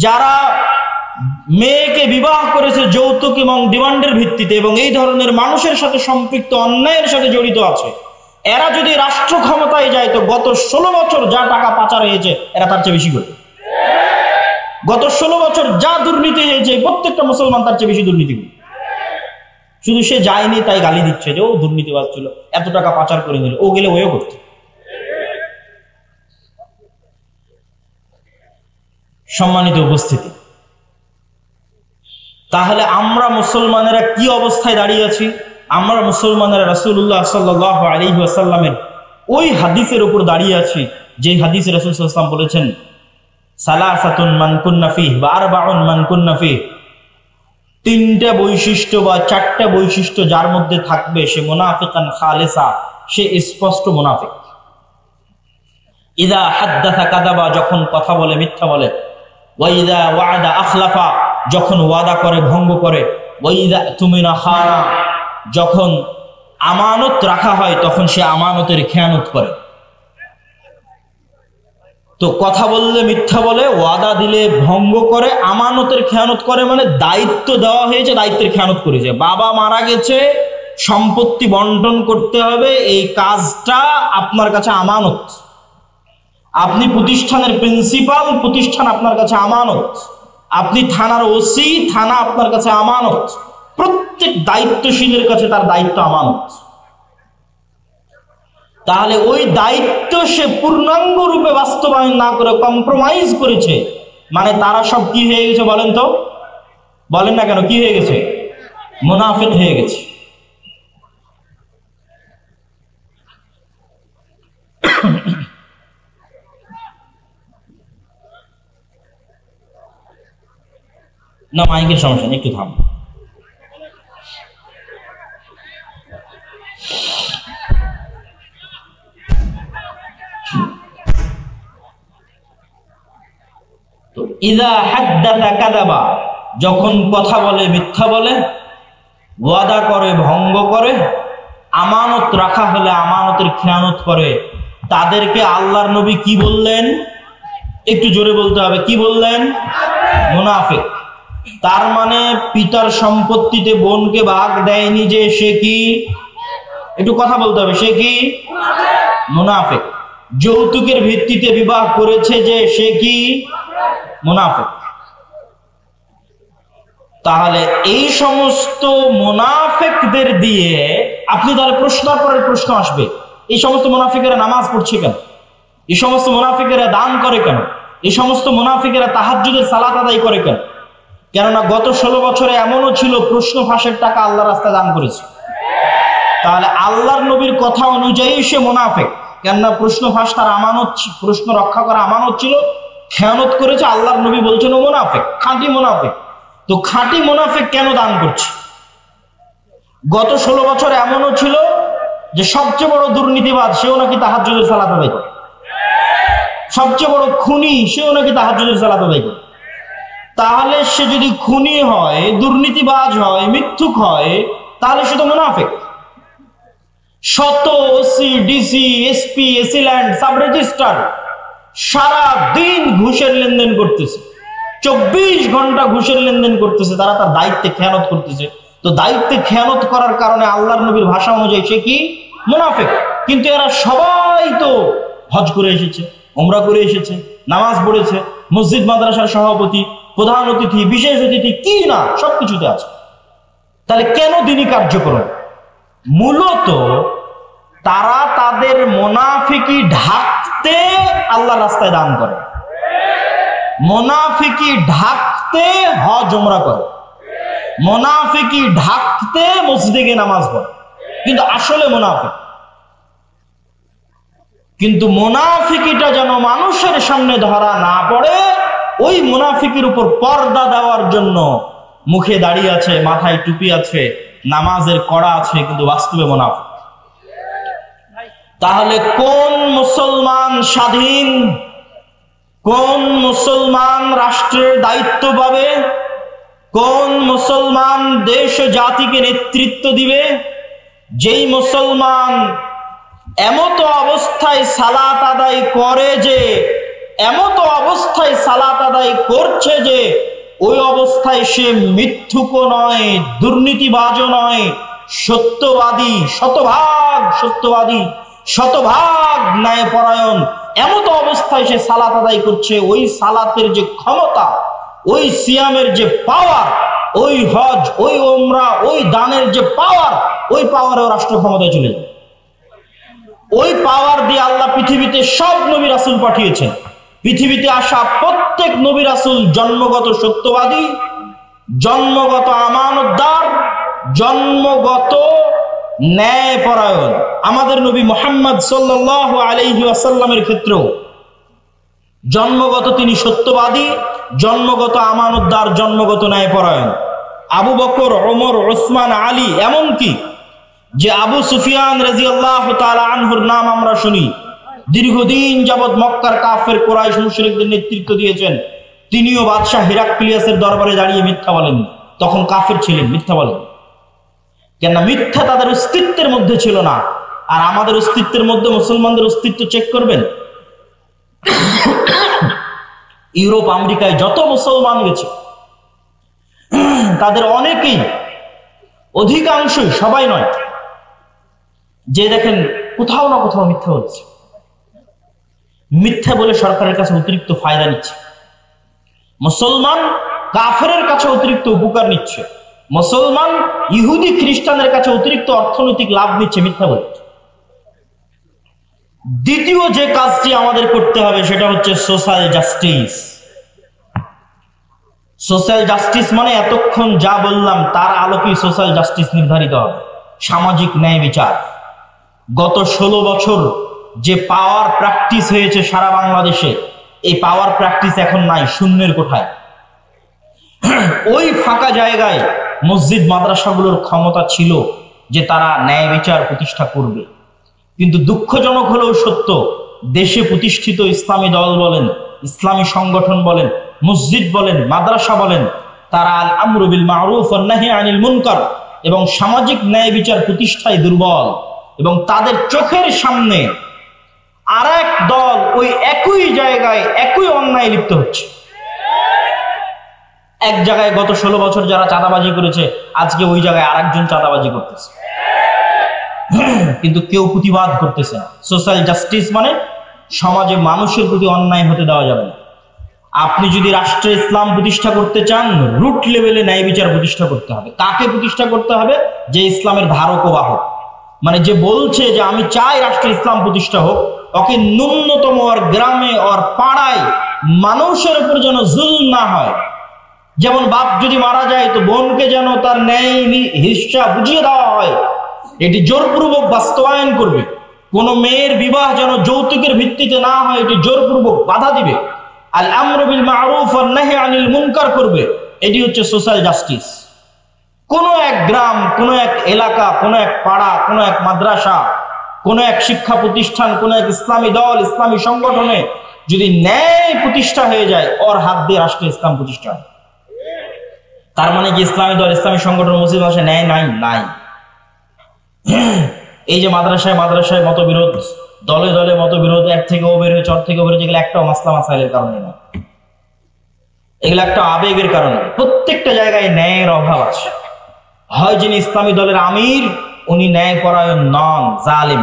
যারা মেয়েকে বিবাহ করেছে যৌতুক এবং ডিমান্ডের ভিত্তিতে, এবং এই ধরনের মানুষের সাথে সম্পৃক্ত অন্যায়ের সাথে জড়িত আছে, এরা যদি রাষ্ট্র ক্ষমতায় যায় তো গত 16 বছর যা টাকা পাচার হয়েছে এরা তার চেয়ে বেশি করে। গত 16 বছর যা দুর্নীতি হয়েছে প্রত্যেকটা মুসলমান তার চেয়ে বেশি দুর্নীতি করে। শুধু সে যায়নি তাই গালি দিচ্ছে যে ও দুর্নীতিবাজ ছিল, এত টাকা পাচার করে নিল, ও গেলে ওও করতে। সম্মানিত উপস্থিতি, তাহলে আমরা মুসলমানেরা কি অবস্থায় দাঁড়িয়ে আছি? আমরা মুসলমানেরা রাসূলুল্লাহ সাল্লাল্লাহু আলাইহি ওয়াসাল্লামের ওই হাদিসের উপর দাঁড়িয়ে আছি, যে হাদিসে রাসূল সাল্লাল্লাহু আলাইহি ওয়াসাল্লাম বলেছেন, সালাসাতুন মান কুন্না ফিহি ওয়া আরবাউন মান কুন্না ফিহি, তিনটা বৈশিষ্ট্য বা চারটা বৈশিষ্ট্য যার মধ্যে থাকবে সে মুনাফিকান খালিসা, সে স্পষ্ট মুনাফিক। ইদা হাদ্দাসা কাযাবা, যখন কথা বলে মিথ্যা বলে, ওয়া ইদা ওয়া'দা আখলাফা, যখন ওয়াদা করে ভঙ্গ করে, ওয়া ইদা তুমিনা খানা, যখন আমানত রাখা হয় তখন সে আমানতের খেয়ানত করে। তো কথা বললে মিথ্যা বলে, ওয়াদা দিলে ভঙ্গ করে, আমানতের খেয়ানত করে, মানে দায়িত্ব দেওয়া হয়েছে দায়িত্বের খেয়ানত করেছে। বাবা মারা গেছে, সম্পত্তি বন্টন করতে হবে, এই কাজটা আপনার কাছে আমানত। আপনি প্রতিষ্ঠানের প্রিন্সিপাল, প্রতিষ্ঠান আপনার কাছে আমানত। আপনি থানার ওসি, থানা আপনার কাছে আমানত। প্রত্যেক দায়িত্বশীলের কাছে তার দায়িত্ব আমানত। তাহলে ওই দায়িত্ব সে পূর্ণাঙ্গ রূপে বাস্তবায়ন না করে কম্প্রোমাইজ করেছে, মানে তারা সব কি হয়ে গেছে বলেন তো? বলেন না কেন, কি হয়ে গেছে? মুনাফিক হয়ে গেছে। না মাইকের সমস্যা নেই, একটু থাম। তো ইযা হাদ্দাসা কাযাবা, যখন কথা বলে মিথ্যা বলে, ওয়াদা করে ভঙ্গ করে, আমানত রাখা হলে আমানতের খেয়ানত করে, তাদেরকে আল্লাহর নবী কি বললেন? একটু জোরে বলতে হবে, কি বললেন? মুনাফিক। তার মানে পিতার সম্পত্তিতে বোনকে ভাগ দেয়নি যে সে কি? একটু কথা বলতে হবে, সে কি? মুনাফিক। যৌতুকের ভিত্তিতে বিবাহ করেছে যে সে কি? মুনাফিক। তাহলে এই সমস্ত মুনাফিকদের দিয়ে আপনি তাহলে প্রশ্নের পরের প্রশ্ন আসবে, এই সমস্ত মুনাফিকেরা নামাজ পড়ছে কেন? এই সমস্ত মুনাফিকেরা দান করে কেন? এই সমস্ত মুনাফিকেরা তাহাজ্জুদের সালাত আদায় করে কেন? কেননা গত 16 বছরে এমনও ছিল প্রশ্ন ফাঁসের টাকা আল্লাহর রাস্তায় দান করেছে। তাহলে আল্লাহর নবীর কথা অনুযায়ী সে মুনাফিক, কেননা প্রশ্ন ফাঁস তার আমানত, প্রশ্ন রক্ষা করা আমানত ছিল, খেয়ানত করেছে। আল্লাহর নবী বলছেন ও মুনাফিক, খাঁটি মুনাফিক। তো খাঁটি মুনাফিক কেন দান করছে? গত 16 বছর এমনও ছিল যে সবচেয়ে বড় দুর্নীতিবাদ সেও নাকি তাহাজ্জুদের সালাত আদায় করে, সবচেয়ে বড় খুনি সেও নাকি তাহাজ্জুদের সালাত আদায় করে। তাহলে সে যদি খুনি হয়, দুর্নীতিবাজ হয়, মিথ্যুক হয়, তাহলে সে তো মুনাফিক। শত OC, DC, SP, AC land, sub registrar সারা দিন ঘুষের লেনদেন করতেছে, 24 ঘন্টা ঘুষের লেনদেন করতেছে, তারা তার দায়িত্বে খেয়ানত করতেছে। তো দায়িত্বে খেয়ানত করার কারণে আল্লাহর নবীর ভাষা অনুযায়ী সে কি? মুনাফিক। কিন্তু এরা সবাই তো হজ করে এসেছে, উমরা করে এসেছে, নামাজ পড়েছে, মসজিদ মাদ্রাসার সভাপতি, প্রধান অতিথি, বিশেষ অতিথি, কি না সবকিছুতে আছে। তাহলে কেন দিনী কার্যক্রম? মূলত তারা তাদের মুনাফিকি ঢাকতে আল্লাহর রাস্তায় দান করে, মুনাফিকি ঢাকতে হজ উমরা করে, মুনাফিকি ঢাকতে মসজিদে গিয়ে নামাজ পড়ে, কিন্তু আসলে মুনাফিক। কিন্তু মুনাফিকিটা যেন মানুষের সামনে ধরা না পড়ে, ওই মুনাফিকের উপর পর্দা দেওয়ার জন্য মুখে দাঁড়িয়ে আছে, মাথায় টুপি আছে, নামাজের কড়া আছে, কিন্তু বাস্তবে মুনাফিক। তাহলে কোন মুসলমান স্বাধীন, কোন মুসলমান রাষ্ট্রের দায়িত্ব পাবে, কোন মুসলমান দেশ ও জাতিকে নেতৃত্ব দিবে? যেই মুসলমান এমত অবস্থায় সালাত আদায় করে যে, এমত অবস্থায় সালাত আদায় করছে যে ওই অবস্থায় সে মিথ্যুকও নয়, দুর্নীতিবাজও নয়, সত্যবাদী, শতভাগ সত্যবাদী, শতভাগ ন্যায়পরায়ণ, এমত অবস্থায় সে সালাত আদায় করছে, ওই সালাতের যে ক্ষমতা, ওই সিয়ামের যে পাওয়ার, ওই হজ, ওই উমরা, ওই দানের যে পাওয়ার, ওই পাওয়ারে রাষ্ট্র ক্ষমতায় চলে যায়। ওই পাওয়ার দিয়ে আল্লাহ পৃথিবীতে সব নবী রাসূল পাঠিয়েছেন। পৃথিবীতে আসা প্রত্যেক নবী রাসূল জন্মগত সত্যবাদী, জন্মগত আমানতদার, জন্মগত ন্যায়পরায়ণ। আমাদের নবী মুহাম্মদ সাল্লাল্লাহু আলাইহি ওয়াসাল্লামের ক্ষেত্রেও জন্মগত তিনি সত্যবাদী, জন্মগত আমানতদার, জন্মগত ন্যায়পরায়ণ। আবু বকর, ওমর, ওসমান, আলী, এমনকি যে আবু সুফিয়ান রাদিয়াল্লাহু তাআলা আনহুর নাম আমরা শুনি, দীর্ঘদিন যাবৎ মক্কার কাফের কুরাইশ মুশরিকদের নেতৃত্ব দিয়েছেন, তিনিও বাদশাহ হিরাক্লিয়াসের দরবারে দাঁড়িয়ে মিথ্যা বলেন। তখন কাফের ছিলেন, মিথ্যা বলেন কেন? মিথ্যা তাদের অস্তিত্বের মধ্যে ছিল না। আর আমাদের অস্তিত্বের মধ্যে মুসলমানদের অস্তিত্ব চেক করবেন, ইউরোপ আমেরিকায় যত মুসলমান গেছে তাদের অনেকেই, অধিকাংশই, সবাই নয়, যে দেখেন কোথাও না কোথাও মিথ্যা বলছে। মিথ্যা বলে সরকারের কাছে অতিরিক্ত ফায়দা নিচ্ছে। মুসলমান কাফেরের কাছে অতিরিক্ত উপকার নিচ্ছে, মুসলমান ইহুদি খ্রিস্টানের কাছে অতিরিক্ত অর্থনৈতিক লাভ নিচ্ছে মিথ্যা বলে। দ্বিতীয় যে কাজটি আমাদের করতে হবে সেটা হচ্ছে সোশ্যাল জাস্টিস। সোশ্যাল জাস্টিস মানে এতক্ষণ যা বললাম তার আলোকেই সোশ্যাল জাস্টিস নির্ধারিত হবে, সামাজিক ন্যায় বিচার। গত 16 বছর যে পাওয়ার প্র্যাকটিস হয়েছে সারা বাংলাদেশে, এই পাওয়ার প্র্যাকটিস এখন নাই, শূন্যের কোঠায়। ওই ফাঁকা জায়গায় মসজিদ মাদ্রাসাগুলোর ক্ষমতা ছিল যে তারা ন্যায় বিচার প্রতিষ্ঠা করবে। কিন্তু দুঃখজনক হলেও সত্য, দেশে প্রতিষ্ঠিত ইসলামী দল বলেন, ইসলামী সংগঠন বলেন, মসজিদ বলেন, মাদ্রাসা বলেন, তারা আল আমরু বিল মারুফ ওয়ান নাহি আনিল মুনকার এবং সামাজিক ন্যায় বিচার প্রতিষ্ঠায় দুর্বল। এবং তাদের চোখের সামনে আরেক দল ওই একই জায়গায় একই অন্যায় লিপ্ত হচ্ছে। এক জায়গায় গত 16 বছর যারা চাঁদাবাজি করেছে, আজকে ওই জায়গায় আরেকজন চাঁদাবাজি করতেছে, কিন্তু কেউ প্রতিবাদ করতেছে না। সোশ্যাল জাস্টিস মানে সমাজে মানুষের প্রতি অন্যায় হতে দেওয়া যাবে না। আপনি যদি রাষ্ট্রে ইসলাম প্রতিষ্ঠা করতে চান, রুট লেভেলে ন্যায় বিচার প্রতিষ্ঠা করতে হবে। কাকে প্রতিষ্ঠা করতে হবে? যে ইসলামের ধারক ও বাহক, মানে যে বলছে যে আমি চাই রাষ্ট্রে ইসলাম প্রতিষ্ঠা হোক, ওকে ন্যূনতম ওর গ্রামে ওর পাড়ায় মানুষের উপর যেন জুলম না হয়। যেমন বাপ যদি মারা যায় তো বোনকে যেন তার ন্যায় হিস্সা বুঝিয়ে দেওয়া হয়, এটি জোরপূর্বক বাস্তবায়ন করবে। কোন মেয়ের বিবাহ যেন যৌতুকের ভিত্তিতে না হয়, এটি জোরপূর্বক বাধা দিবে। আল আমরু বিল মারুফ ওয়ান নাহি আনিল মুনকার করবে। এটি হচ্ছে সোশ্যাল জাস্টিস। কোন এক গ্রাম, কোন এক এলাকা, কোন এক পাড়া, কোন এক মাদ্রাসা, কোন এক শিক্ষা প্রতিষ্ঠান, কোন এক ইসলামী দল, ইসলামী সংগঠনে যদি ন্যায় প্রতিষ্ঠা হয়ে যায়, ওর হাত দিয়ে রাষ্ট্রে ইসলাম প্রতিষ্ঠা হয়। তার মানে কি ইসলামী দল, ইসলামী সংগঠন, মুসলিম ভাষায় ন্যায় নাই? নাই। এই যে মাদ্রাসায় মাদ্রাসায় মতবিরোধ, দলে দলে মতবিরোধ, এক থেকে ও বের হয়ে, চর থেকে ও বের হয়ে, যেগুলো একটা মাসলা মাসাইলের কারণে না, এগুলো একটা আবেগের কারণে। প্রত্যেকটা জায়গায় ন্যায়ের অভাব আছে। হয় যিনি ইসলামী দলের আমির উনি ন্যায়পরায়ণ নন, জালিম,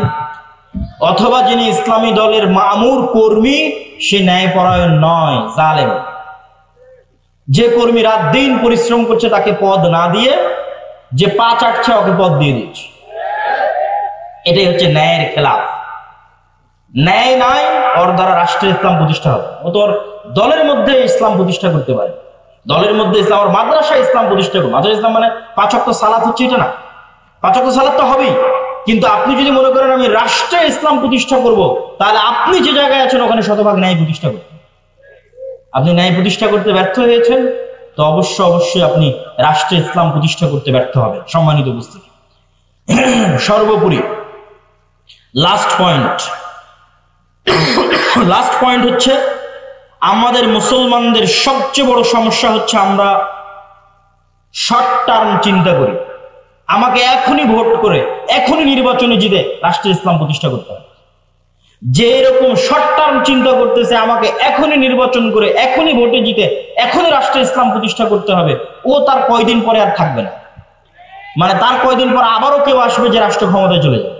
অথবা যিনি ইসলামী দলের মামুর কর্মী সে ন্যায়পরায়ণ নয়, জালিম। যে কর্মী রাত দিন পরিশ্রম করছে তাকে পদ না দিয়ে যে পা চাটছে ওকে পদ দিয়ে দিচ্ছে, এটাই হচ্ছে ন্যায়ের খেলাফ। ন্যায় নাই, ওর দ্বারা রাষ্ট্রে ইসলাম প্রতিষ্ঠা হবে। ও তোর দলের মধ্যে ইসলাম প্রতিষ্ঠা করতে পারে, দলের মধ্যে ইসলাম, ওর মাদ্রাসা ইসলাম প্রতিষ্ঠা করবে। মাদ্রাসা ইসলাম মানে 5 ওয়াক্ত সালাত হচ্ছে এটা না, 5 ওয়াক্ত সালাত তো হবেই। কিন্তু আপনি যদি মনে করেন আমি রাষ্ট্রে ইসলাম প্রতিষ্ঠা করব, তাহলে আপনি যে জায়গায় আছেন ওখানে শতভাগ ন্যায় প্রতিষ্ঠা করবেন। আপনি ন্যায় প্রতিষ্ঠা করতে ব্যর্থ হয়েছেন তো অবশ্যই আপনি রাষ্ট্রে ইসলাম প্রতিষ্ঠা করতে ব্যর্থ হবেন। সম্মানিত উপস্থিতি, সর্বোপরি লাস্ট পয়েন্ট হচ্ছে আমাদের মুসলমানদের সবচেয়ে বড় সমস্যা হচ্ছে আমরা শর্ট টার্ম চিন্তা করি। আমাকে এখনই ভোট করে, এখনই নির্বাচনে জিতে রাষ্ট্রে ইসলাম প্রতিষ্ঠা করতে হবে। যে এরকম শর্ট টার্ম চিন্তা করতেছে আমাকে এখনই নির্বাচন করে, এখনই ভোটে জিতে, এখনই রাষ্ট্রে ইসলাম প্রতিষ্ঠা করতে হবে, ও তার কয়দিন পরে আর থাকবে না। মানে তার কয়দিন পর আবারও কেউ আসবে যে রাষ্ট্র ক্ষমতায় চলে যাবে।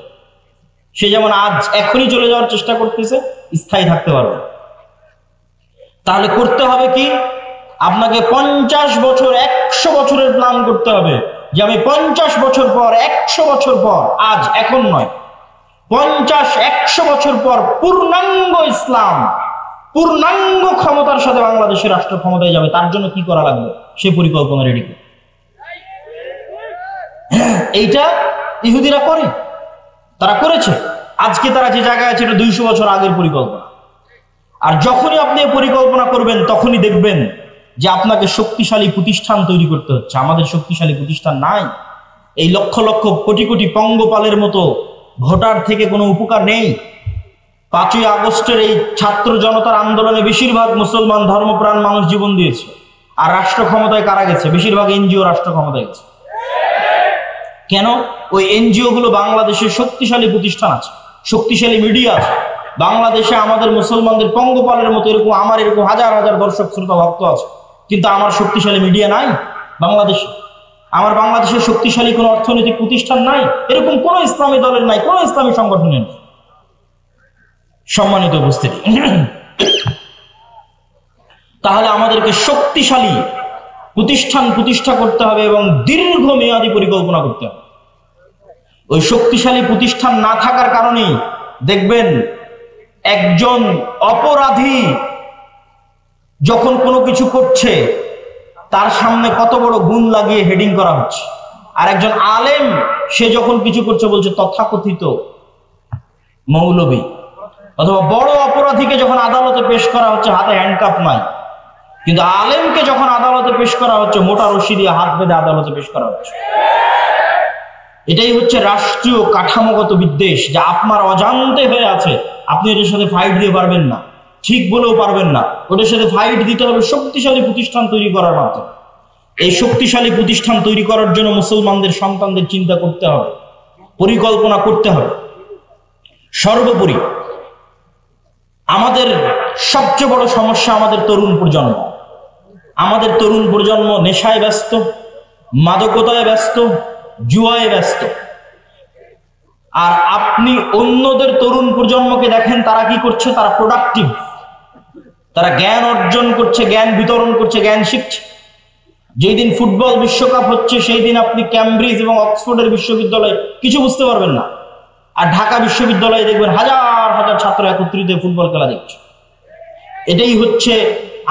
সে যেমন আজ এখনই চলে যাওয়ার চেষ্টা করতেছে, স্থায়ী থাকতে পারবে। তাহলে করতে হবে কি? আপনাকে 50 বছর, 100 বছরের প্ল্যান করতে হবে যে আমি 50 বছর পর, 100 বছর পর, আজ এখন নয়, 50-100 বছর পর পূর্ণাঙ্গ ইসলাম, পূর্ণাঙ্গ ক্ষমতার সাথে বাংলাদেশের রাষ্ট্র ক্ষমতায় যাবে। তার জন্য কি করা লাগবে সে পরিকল্পনা রেডি করে। এইটা ইহুদিরা করে, তারা করেছে। আজকে তারা যে জায়গায় আছে এটা 200 বছর আগের পরিকল্পনা। আর যখনই আপনি পরিকল্পনা করবেন তখনই দেখবেন যে আপনাকে শক্তিশালী প্রতিষ্ঠান তৈরি করতে হচ্ছে। আমাদের শক্তিশালী প্রতিষ্ঠান নাই। এই লক্ষ লক্ষ কোটি কোটি পঙ্গপালের মতো ভোটার থেকে কোনো উপকার নেই। 5ই আগস্টের এই ছাত্র জনতার আন্দোলনে বেশিরভাগ মুসলমান ধর্মপ্রাণ মানুষ জীবন দিয়েছে। আর রাষ্ট্র ক্ষমতায় কারা গেছে? বেশিরভাগ এনজিও রাষ্ট্র ক্ষমতায় গেছে। কেন? ওই এনজিও গুলো বাংলাদেশের শক্তিশালী প্রতিষ্ঠান আছে, শক্তিশালী মিডিয়া আছে। বাংলাদেশে আমাদের মুসলমানদের পঙ্গপালের মতো এরকম আমার এরকম হাজার হাজার দর্শক শ্রোতা ভক্ত আছে, কিন্তু আমার শক্তিশালী মিডিয়া নাই বাংলাদেশে। আমার বাংলাদেশের শক্তিশালী কোনো অর্থনৈতিক প্রতিষ্ঠান নাই, এরকম কোন ইসলামী দলের নাই, কোন ইসলামী সংগঠনের নেই। সম্মানিত উপস্থিতি, তাহলে আমাদেরকে শক্তিশালী প্রতিষ্ঠান প্রতিষ্ঠা করতে হবে এবং দীর্ঘমেয়াদী পরিকল্পনা করতে হবে। ওই শক্তিশালী প্রতিষ্ঠান না থাকার কারণেই দেখবেন একজন অপরাধী যখন কোনো কিছু করছে তার সামনে কত বড় গুণ লাগিয়ে হেডিং করা হচ্ছে, আর একজন আলেম সে যখন কিছু করছে বলছে তথাকথিত মৌলবী। অথবা বড় অপরাধীকে যখন আদালতে পেশ করা হচ্ছে হাতে হ্যান্ডকাফ নাই, কিন্তু আলেমকে যখন আদালতে পেশ করা হচ্ছে মোটা রশি দিয়ে হাত বেঁধে আদালতে পেশ করা হচ্ছে। এটাই হচ্ছে রাষ্ট্রীয় কাঠামোগত বিদ্বেষ, যা আপনার অজান্তে হয়ে আছে। আপনি এটার সাথে ফাইট দিয়ে পারবেন না, ঠিক বলেও পারবেন না। ওটার সাথে ফাইট দিতে হবে শক্তিশালী প্রতিষ্ঠান তৈরি করার মাধ্যমে। এই শক্তিশালী প্রতিষ্ঠান তৈরি করার জন্য মুসলমানদের সন্তানদের চিন্তা করতে হবে, পরিকল্পনা করতে হবে। সর্বোপরি আমাদের সবচেয়ে বড় সমস্যা আমাদের তরুণ প্রজন্ম। আমাদের তরুণ প্রজন্ম নেশায় ব্যস্ত, মাদকতায় ব্যস্ত, জুয়ায় ব্যস্ত। আর আপনি অন্যদের তরুণ প্রজন্মকে দেখেন তারা কি করছে? তারা প্রোডাক্টিভ, তারা জ্ঞান অর্জন করছে, জ্ঞান বিতরণ করছে, জ্ঞান শিখছে। যেই দিন ফুটবল বিশ্বকাপ হচ্ছে সেই দিন আপনি ক্যামব্রিজ এবং অক্সফোর্ডের বিশ্ববিদ্যালয়ে কিছু বুঝতে পারবেন না, আর ঢাকা বিশ্ববিদ্যালয়ে দেখবেন হাজার হাজার ছাত্র একত্রিত ফুটবল খেলা দেখছে। এটাই হচ্ছে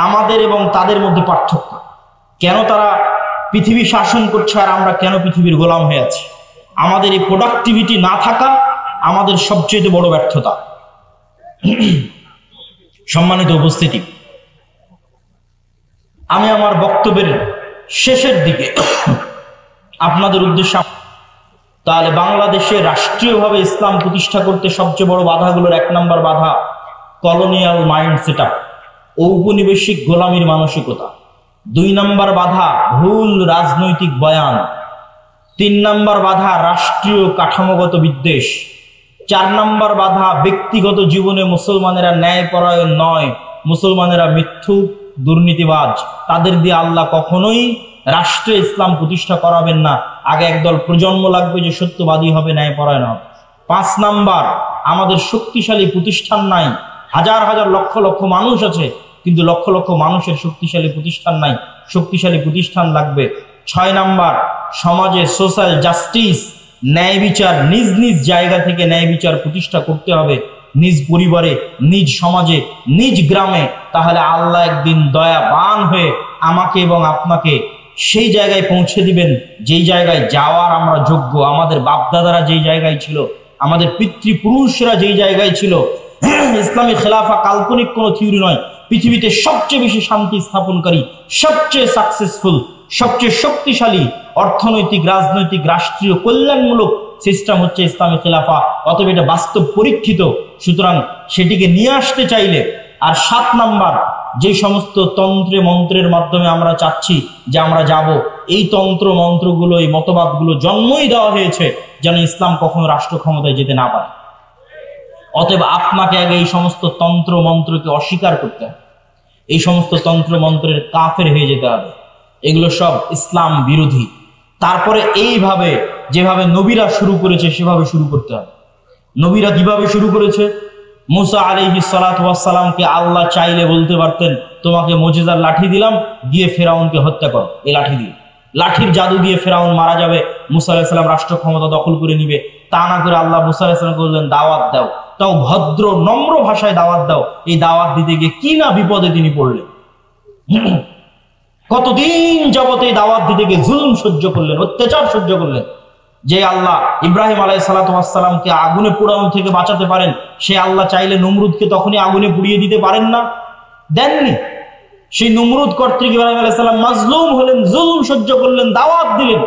আমাদের এবং তাদের মধ্যে পার্থক্য। কেন তারা পৃথিবী শাসন করছে আর আমরা কেন পৃথিবীর গোলাম হয়ে আছি? আমাদের এই প্রোডাক্টিভিটি না থাকা আমাদের সবচেয়ে বড় ব্যর্থতা। সম্মানিত উপস্থিতি, আমি আমার বক্তব্যের শেষের দিকে আপনাদের উদ্দেশ্যে, তাহলে বাংলাদেশে রাষ্ট্রীয়ভাবে ইসলাম প্রতিষ্ঠা করতে সবচেয়ে বড় বাধাগুলোর 1 নম্বর বাধা কলোনিয়াল মাইন্ড সেটআপ, ঔপনিবেশিক গোলামীর মানসিকতা। 2 নম্বর বাধা ভুল রাজনৈতিক বয়ান। 3 নম্বর বাধা রাষ্ট্রীয় কাঠামোগত বিদ্বেষ। 4 নম্বর বাধা ব্যক্তিগত জীবনে মুসলমানেরা ন্যায়পরায়ণ নয়, মুসলমানেরা মিথ্যুক, দুর্নীতিবাজ। তাদের দিয়ে আল্লাহ কখনোই রাষ্ট্রে ইসলাম প্রতিষ্ঠা করাবেন না। আগে একদল প্রজন্ম লাগবে যে সত্যবাদী হবে, ন্যায়পরায়ণ হবে। 5 নাম্বার, আমাদের শক্তিশালী প্রতিষ্ঠান নাই। হাজার হাজার লক্ষ লক্ষ মানুষ আছে, কিন্তু লক্ষ লক্ষ মানুষের শক্তিশালী প্রতিষ্ঠান নাই। শক্তিশালী প্রতিষ্ঠান লাগবে। 6 নাম্বার, সমাজে সোশ্যাল জাস্টিস, ন্যায় বিচার, নিজ নিজ জায়গা থেকে ন্যায় বিচার প্রতিষ্ঠা করতে হবে, নিজ পরিবারে, নিজ সমাজে, নিজ গ্রামে। তাহলে আল্লাহ একদিন দয়াবান হয়ে আমাকে এবং আপনাকে সেই জায়গায় পৌঁছে দিবেন যেই জায়গায় যাওয়ার আমরা যোগ্য। আমাদের বাপদাদারা যেই জায়গায় ছিল, আমাদের পিতৃপুরুষরা যেই জায়গায় ছিল। ইসলামী খেলাফা কাল্পনিক কোনো থিওরি নয়। পৃথিবীতে সবচেয়ে বেশি শান্তি স্থাপনকারী, সবচেয়ে সাকসেসফুল, সবচেয়ে শক্তিশালী অর্থনৈতিক, রাজনৈতিক, রাষ্ট্রীয় কল্যাণমূলক সিস্টেম হচ্ছে ইসলামী খেলাফা। অতএব এটা বাস্তব পরীক্ষিত, সুতরাং সেটিকে নিয়ে আসতে চাইলে। আর 7 নাম্বার, যে সমস্ত তন্ত্রে মন্ত্রের মাধ্যমে আমরা চাচ্ছি যে আমরা যাব, এই তন্ত্র মন্ত্রগুলো, এই মতবাদগুলো জন্মই দেওয়া হয়েছে যেন ইসলাম কখনো রাষ্ট্র ক্ষমতায় যেতে না পারে। অতএব আপনাকে আগে এই সমস্ত তন্ত্র মন্ত্রকে অস্বীকার করতে হবে, এই সমস্ত তন্ত্র মন্ত্রের কাফের হয়ে যেতে হবে। এগুলো সব ইসলাম বিরোধী। তারপরে এইভাবে যেভাবে নবীরা শুরু করেছে সেভাবে শুরু করতে হবে। নবীরা কিভাবে শুরু করেছে? মুসা আলাইহিস সালাতু ওয়াস সালামকে আল্লাহ চাইলে বলতে পারতেন তোমাকে মুজিজার লাঠি দিলাম, গিয়ে ফেরাউনকে হত্যা করো। এই লাঠি দিয়ে, লাঠির জাদু দিয়ে ফেরাউন মারা যাবে, মুসা আলাইহিস সালাম রাষ্ট্র ক্ষমতা দখল করে নিবে। তা না করে আল্লাহ মুসা আলাইহিস সালামকে বললেন দাওয়াত দাও, তাও ভদ্র নম্র ভাষায় দাওয়াত দাও। এই দাওয়াত দিতে গিয়ে কি না বিপদে তিনি পড়লেন। কতদিন যাবত এই দাওয়াত দিতে গিয়ে জুলুম সহ্য করলেন, অত্যাচার সহ্য করলেন। যে আল্লাহ ইব্রাহিম আলাইহিস সালাতু ওয়াস সালামকে আগুনে পোড়ানো থেকে বাঁচাতে পারেন, সে আল্লাহ চাইলে নমরুদকে তখনই আগুনে পুড়িয়ে দিতে পারেন না? দেননি। সেই নমরুদ কর্তৃক ইব্রাহিম আলাইহিস সালাম মাজলুম হলেন, জুলুম সহ্য করলেন, দাওয়াত দিলেন।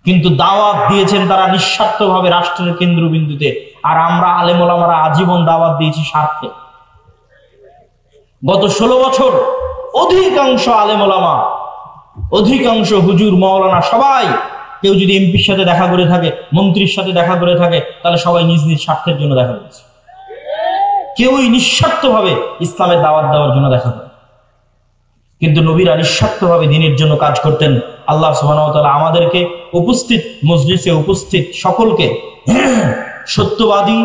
কিন্তু দাওয়াত দিয়েছেন তারা নিঃস্বার্থভাবে রাষ্ট্রের কেন্দ্রবিন্দুতে। আর আমরা আলেম ওলামারা আজীবন দাওয়াত দিয়েছি স্বার্থে। গত 16 বছর অধিকাংশ আলেম ওলামা, অধিকাংশ হুজুর মাওলানা সবাই, কেউ যদি এমপির সাথে দেখা করে থাকে, মন্ত্রীর সাথে দেখা করে থাকে, তাহলে সবাই নিজ নিজ স্বার্থের জন্য দেখা করেছে। কেউই নিঃস্বার্থভাবে ইসলামের দাওয়াত দেওয়ার জন্য দেখা করে। কিন্তু নবীরা নিঃস্বার্থভাবে দ্বীনের জন্য কাজ করতেন। আল্লাহ সুবহানাহু ওয়া তাআলা আমাদেরকে উপস্থিত মজলিসে উপস্থিত সকলকে সত্যবাদী,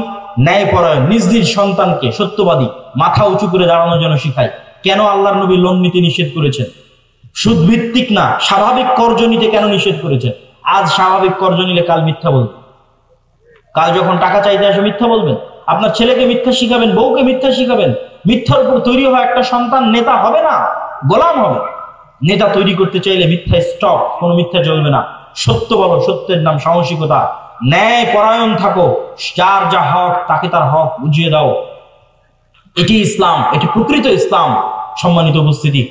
ন্যায়পরায়ণ, নিজ নিজ সন্তানকে সত্যবাদী, মাথা উঁচু করে দাঁড়ানোর জন্য শিখায়। কেন আল্লাহর নবী লোন নিতে নিষেধ করেছেন? সুদ ভিত্তিক না, স্বাভাবিক কর্জ নিতে কেন নিষেধ করেছেন? আজ স্বাভাবিক কর্জ নিলে কাল মিথ্যা বলবেন, কাল যখন টাকা চাইতে আসে মিথ্যা বলবেন, আপনার ছেলেকে মিথ্যা শিখাবেন, বউকে মিথ্যা শিখাবেন। মিথ্যার উপর তৈরি হওয়া একটা সন্তান নেতা হবে না, গোলাম হবে। নেতা তৈরি করতে চাইলে মিথ্যা স্টপ, কোনো মিথ্যা চলবে না। সত্য বলো, সত্যের নাম সাহসিকতা। ন্যায় পরায়ণ থাকো, যার যা হক তাকে তার হক বুঝিয়ে দাও। এটি ইসলাম, এটি প্রকৃত ইসলাম। সম্মানিত উপস্থিতি,